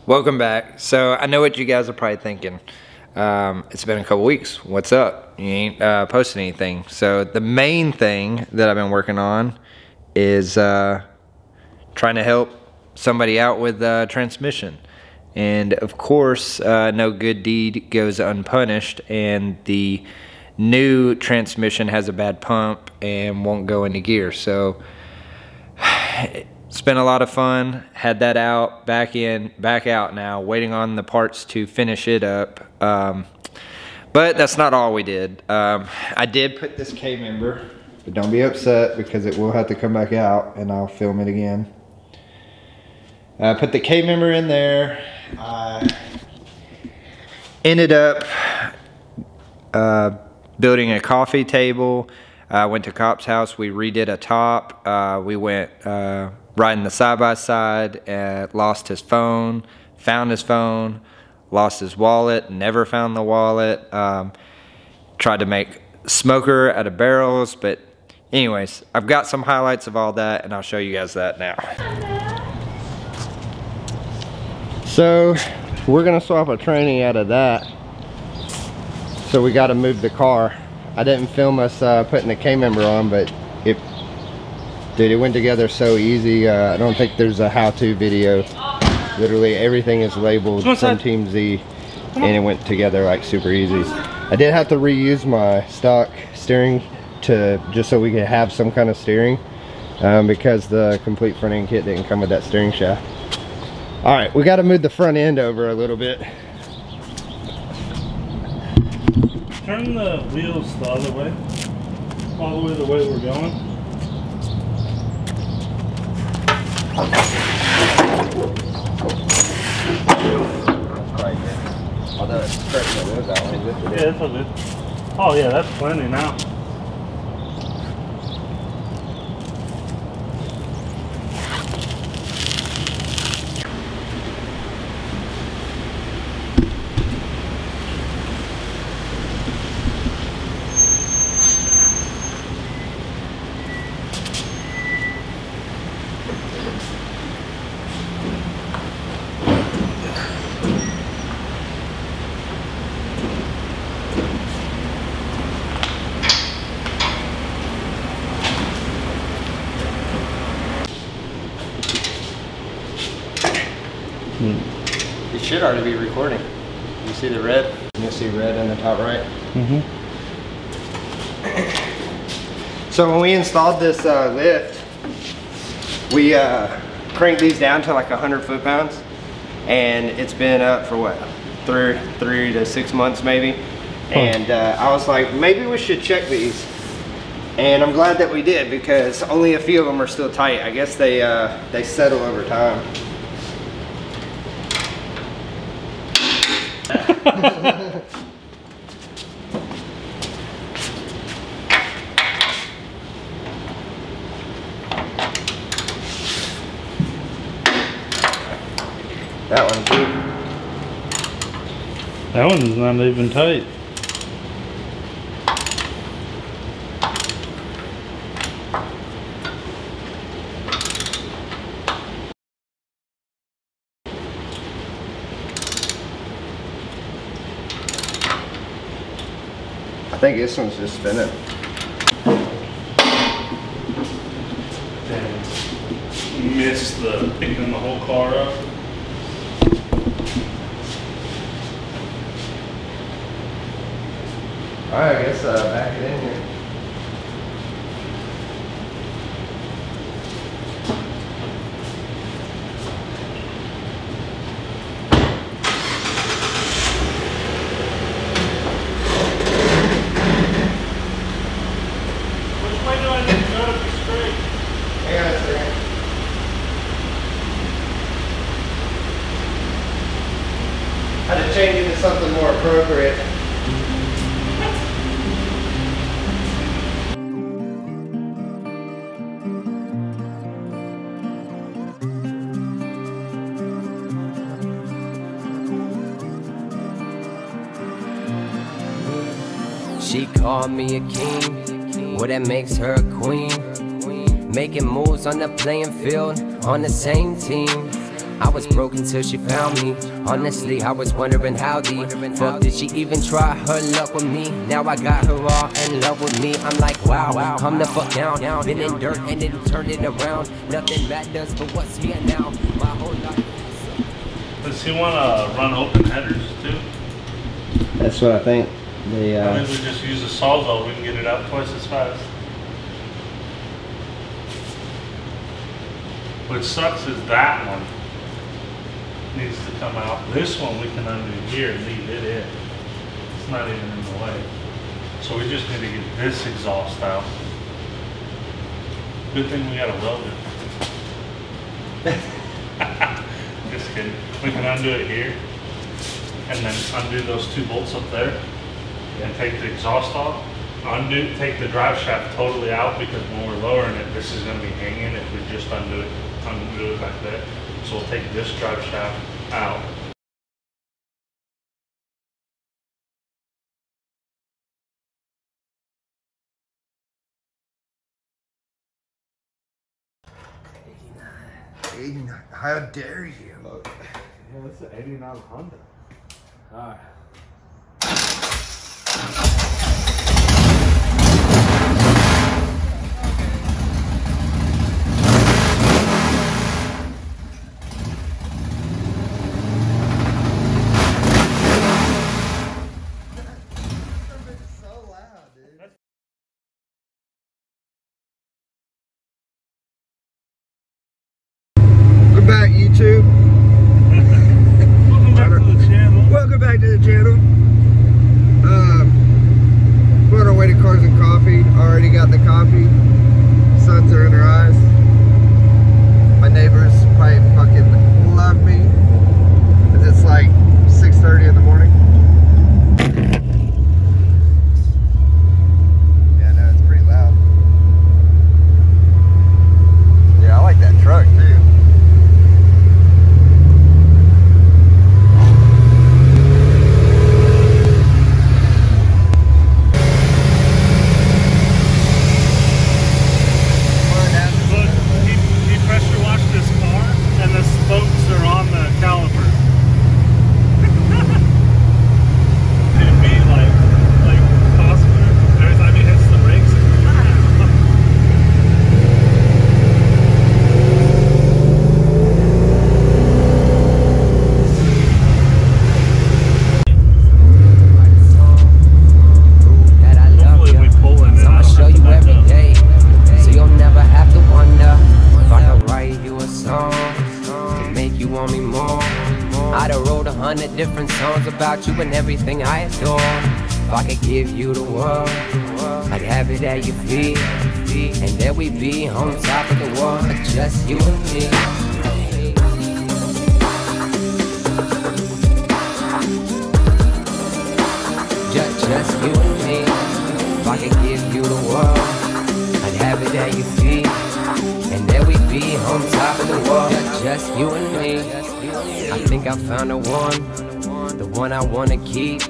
Welcome back. So I know what you guys are probably thinking. It's been a couple weeks. What's up? You ain't posted anything. So the main thing that I've been working on is trying to help somebody out with transmission. And of course, no good deed goes unpunished, and the new transmission has a bad pump and won't go into gear. So it's been a lot of fun. Had that out, back out now, waiting on the parts to finish it up. But that's not all we did. I did put this K-member, but don't be upset because it will have to come back out and I'll film it again. I put the K-member in there. I ended up building a coffee table. I went to Cop's house. We redid a top. We went riding the side-by-side. Lost his phone. Found his phone. Lost his wallet. Never found the wallet. Tried to make smoker out of barrels. But anyways, I've got some highlights of all that, and I'll show you guys that now. So we're gonna swap a tranny out of that. So we got to move the car. I didn't film us putting the K-member on, but it went together so easy. I don't think there's a how-to video. Literally everything is labeled from Team Z, and it went together like super easy. I did have to reuse my stock steering just so we could have some kind of steering, because the complete front end kit didn't come with that steering shaft. All right, we got to move the front end over a little bit. Turn the wheels the other way, all the way we're going. Although it's stretching the wheels out. Yeah, that's all good. Oh yeah, that's plenty now. It should already be recording. You see the red? You see red in the top right? Mm-hmm. So when we installed this lift, we cranked these down to like 100 foot-pounds, and it's been up for what, 3 to 6 months maybe. And I was like, maybe we should check these. And I'm glad that we did, because only a few of them are still tight. I guess they settle over time. That one too. That one's not even tight. I think this one's just spinning. Missed the picking the whole car up. Alright, I guess back it in here. Which way do I need to go to be straight? Hang on a second. I had to change it to something more appropriate. She called me a king, well that makes her a queen. Making moves on the playing field, on the same team. I was broken till she found me. Honestly, I was wondering how the fuck did she even try her luck with me? Now I got her all in love with me. I'm like, wow, I'm the fuck down. Been in dirt and then turned it around. Nothing matters but what's here now. My whole life. Does he want to run open headers too? That's what I think. They, I think we just use a Sawzall, we can get it out twice as fast. What sucks is that one needs to come out. This one we can undo here and leave it in. It's not even in the way. So we just need to get this exhaust out. Good thing we got a welder. Just kidding. We can undo it here and then undo those 2 bolts up there and take the exhaust off. Take the drive shaft totally out, because when we're lowering it, this is going to be hanging if we just undo it back there. So we'll take this drive shaft out. How dare you? Yeah, this is an 89 Honda. Alright. Back YouTube. Welcome back to the channel. Welcome back to the channel. We're on our way to Cars and Coffee. Already got the coffee. Suns are in her eyes. My neighbors probably fucking love me, because it's like 6:30 in the morning. Yeah, no, it's pretty loud. Yeah, I like that truck too. Different songs about you and everything I adore. If I could give you the world, I'd have it at your feet. And there we be on top of the world, just you and me. Just you and me. If I could give you the world, I'd have it at your feet. And there we be on top of the world, just you and me. I think I found the one I wanna keep.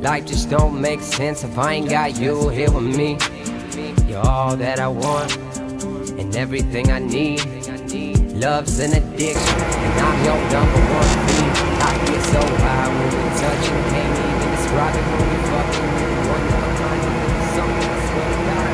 Life just don't make sense if I ain't got you here with me. You're all that I want and everything I need. Love's an addiction and I'm your #1 feed. I get so high when we touch and can't even describe it when we fucking. One of a kind, something I swear to God.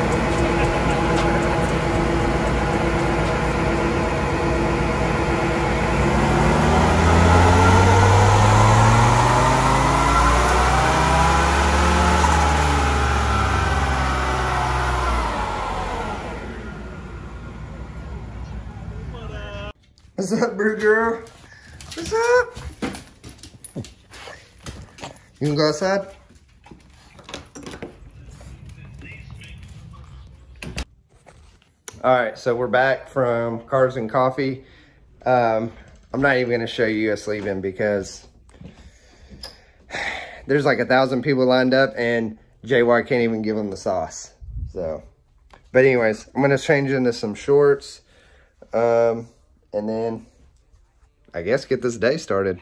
What's up, Brew Girl? What's up? You can go outside? Alright, so we're back from Cars and Coffee. I'm not even going to show you us leaving because there's like 1,000 people lined up and JY can't even give them the sauce. So, but anyways, I'm going to change into some shorts. And then, I guess, get this day started.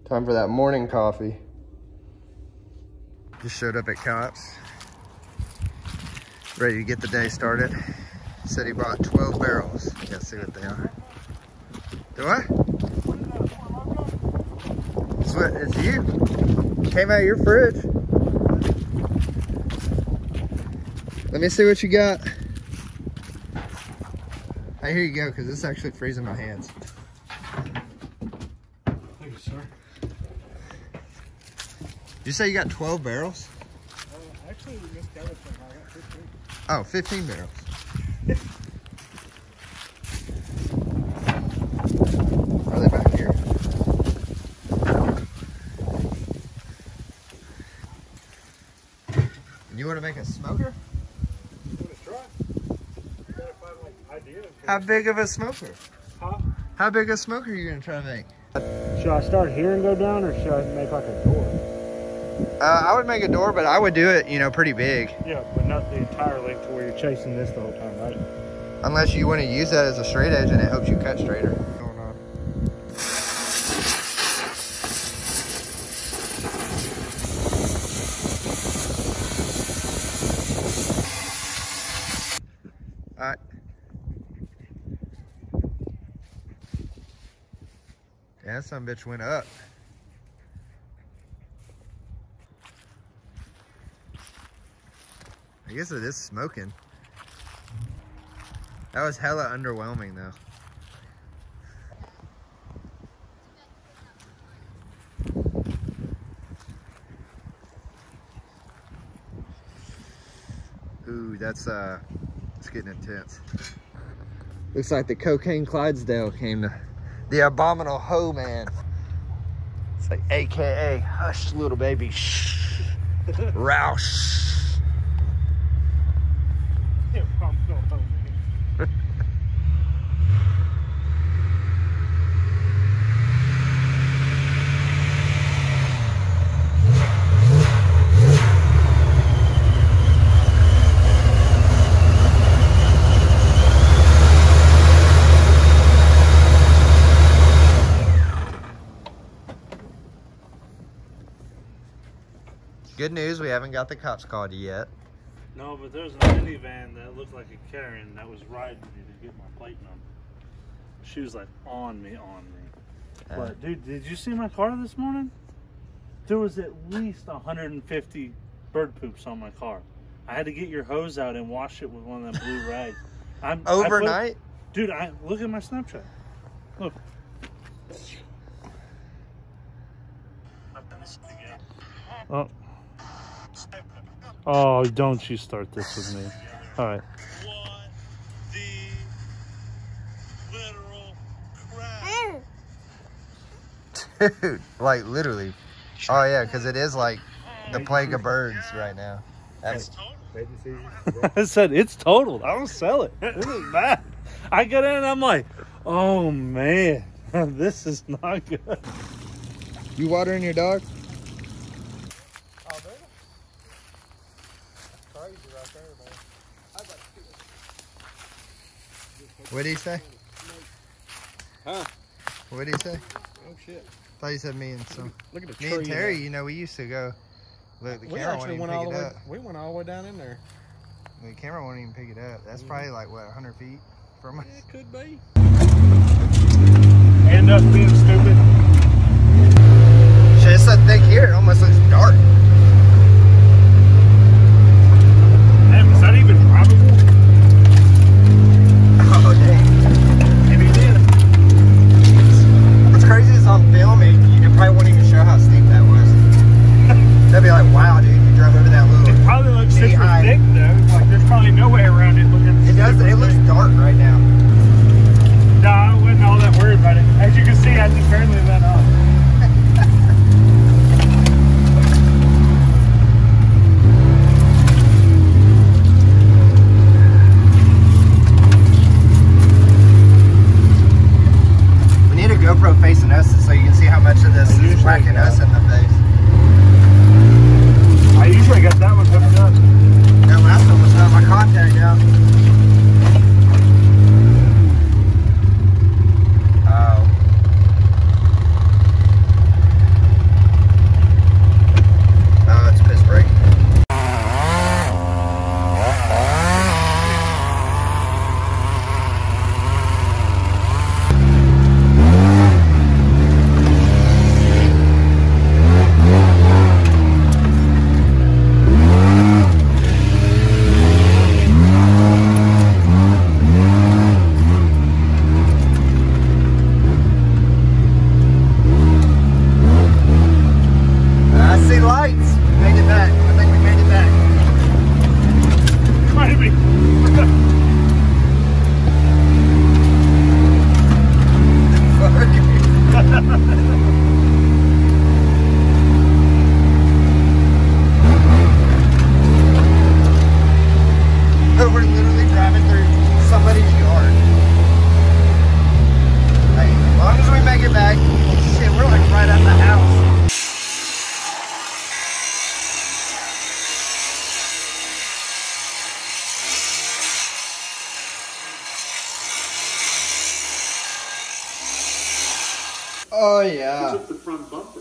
Time for that morning coffee. Just showed up at Cops. Ready to get the day started. Said he bought 12 barrels. Let's see what they are. Do I? It's you. Came out of your fridge. Let me see what you got. Hey, here you go, because it's actually freezing my hands. Thank you, sir. Did you say you got 12 barrels? Actually, we missed everything. I got 15. Oh, 15 barrels. Are they back here? You want to make a smoker? How big of a smoker? Huh? How big a smoker are you gonna try to make? Should I start here and go down, or should I make like a door? I would make a door, but I would do it, you know, pretty big. Yeah, but not the entire length to where you're chasing this the whole time, right? Unless you want to use that as a straight edge and it helps you cut straighter. Going on. All right. Yeah, that son of a bitch went up. I guess it is smoking. That was hella underwhelming though. Ooh, it's getting intense. Looks like the cocaine Clydesdale came to the abominable hoe man. It's like AKA hush little baby shh. Roush. Good news, we haven't got the cops called yet. No, but there's a minivan that looked like a Karen that was riding me to get my plate number. She was like on me. But dude, did you see my car this morning? There was at least 150 bird poops on my car. I had to get your hose out and wash it with one of them blue rags. Overnight? Dude, look at my Snapchat. Look. Oh, don't you start this with me. All right. What the literal crap? Dude, like literally. Oh yeah, because it is like the plague of birds right now. That's I said it's totaled. I don't sell it. This is bad. I get in and I'm like, oh man, this is not good. You watering your dog? What did he say? Huh? What did he say? Oh shit! I thought you said me and some. Look at the tree. Me and Terry, you know, we used to go. Look, the camera won't even pick it up. We went all the way down in there. The camera won't even pick it up. That's probably like what, 100 feet from us. Yeah, it could be. End up being stupid. Shit, it's so thick here. It almost looks dark. Damn, is that even probable? Oh dang! Maybe it did. What's crazy is on filming, you probably won't even show how steep that was. They'd be like, "Wow, dude, you drove over that little." It probably looks super thick though. Like there's probably no way around it looking. It does. It looks dark right now. No, I wasn't all that worried about it. As you can see, I just barely let off. We need a GoPro facing us so you can see how much of this is whacking us in the face. I usually got that one hooked up. That last one was not my contact out. Oh, it's piss break. Oh He yeah. took the front bumper,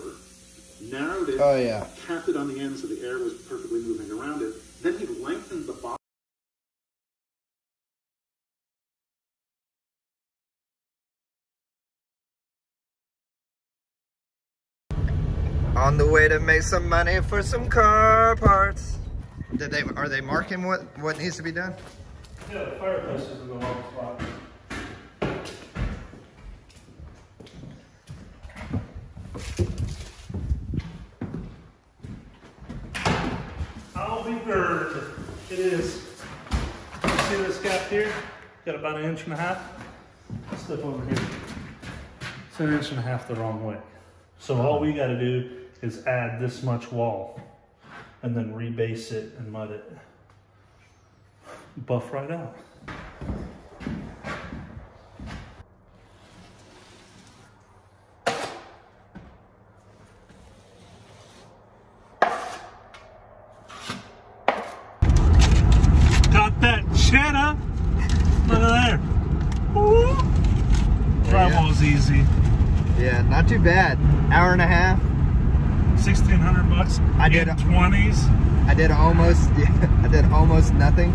narrowed it, Oh yeah. capped it on the end so the air was perfectly moving around it. Then he lengthened the bottom. On the way to make some money for some car parts. Are they marking what needs to be done? Yeah, the fireplace is in the wrong spot. I'll be burned. It is. See this gap here? Got about 1.5 inches. Step over here. It's 1.5 inches the wrong way. So all we got to do is add this much wall and then rebase it and mud it. Buff right out. Got that cheddar. Look at there. Woo. Drywall's easy. Yeah, not too bad. Hour and a half. $1,600. I did in 20s. I did almost nothing.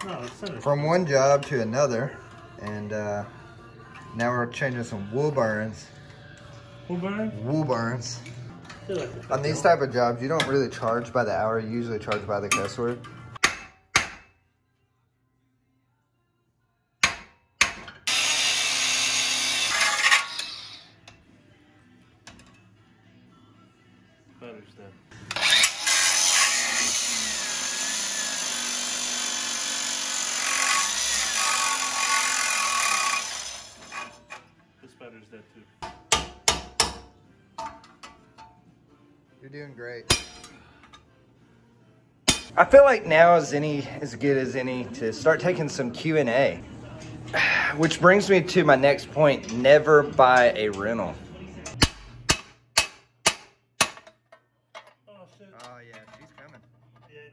No, it's finished. From one job to another, and now we're changing some wool burns. Wool burn? Wool burns. I feel like On these type of jobs, you don't really charge by the hour. You usually charge by the cuss word. Butter's dead. This butter's dead too. You're doing great. I feel like now is as good as any to start taking some Q&A. Which brings me to my next point, never buy a rental. Oh shit. Oh yeah, she's coming. Yeah.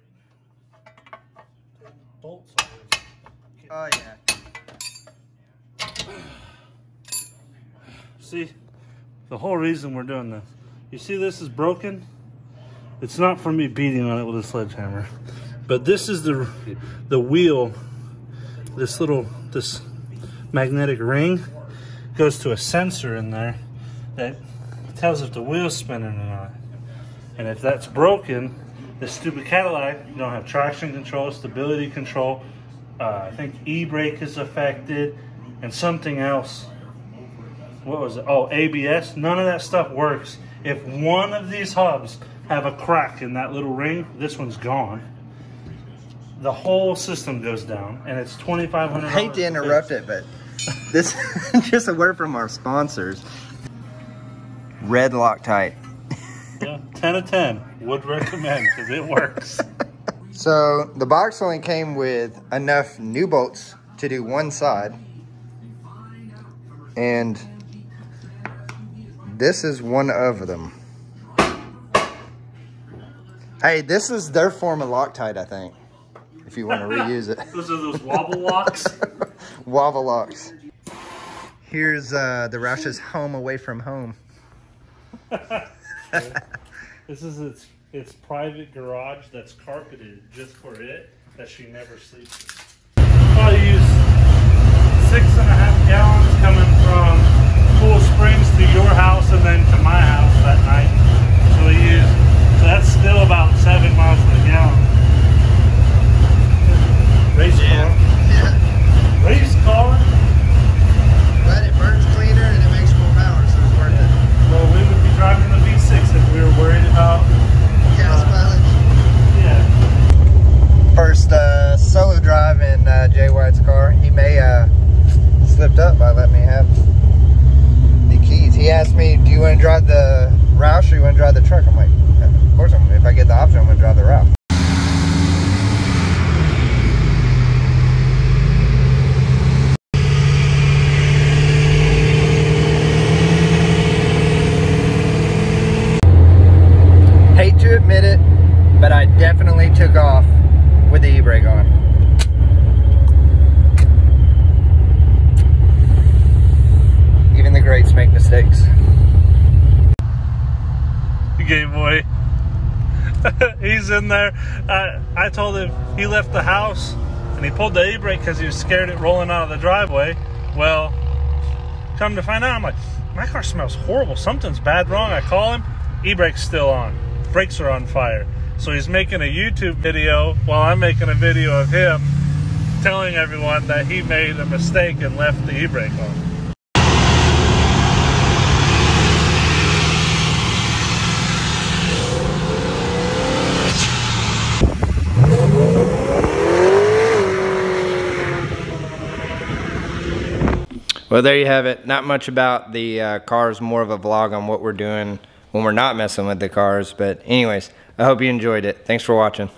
Bolts always. Oh yeah. See, the whole reason we're doing this. You see this is broken? It's not from me beating on it with a sledgehammer. But this is the wheel, this magnetic ring goes to a sensor in there that tells if the wheel's spinning or not. And if that's broken, this stupid Cadillac, you don't have traction control, stability control, I think e-brake is affected, and something else. What was it? Oh, ABS. None of that stuff works. If one of these hubs have a crack in that little ring, this one's gone. The whole system goes down, and it's $2,500. I hate to interrupt it, but this just a word from our sponsors. Red Loctite. Yeah, 10 of 10. Would recommend because it works. So the box only came with enough new bolts to do one side, and this is one of them. Hey, this is their form of Loctite, I think, if you want to reuse it. Those are those wobble locks. Wobble locks. Here's the Roush's home away from home. This is its private garage that's carpeted just for it, that she never sleeps in. I'll use 6.5 gallons coming from Cool Springs to your house and then to my house that night. So that's still about 7 miles per gallon. Race car. Yeah. Race car. But it burns cleaner and it makes more power, so it's worth it. Well, we would be driving the V6 if we were worried about Gas mileage. Yeah. First solo drive in Jay White's car. He may slipped up by letting me have the keys. He asked me, do you want to drive the Roush or you want to drive the truck? I'm like, of course, if I get the option, I'm going to drive the Roush. Hate to admit it, but I definitely took off with the e-brake on. Even the greats make takes. Gay boy. He's in there. I told him he left the house and he pulled the e-brake because he was scared it rolling out of the driveway. Well, come to find out, I'm like, my car smells horrible. Something's bad wrong. I call him, e-brake's still on. Brakes are on fire. So he's making a YouTube video while I'm making a video of him telling everyone that he made a mistake and left the e-brake on. Well, there you have it. Not much about the cars, more of a vlog on what we're doing when we're not messing with the cars. But anyways, I hope you enjoyed it. Thanks for watching.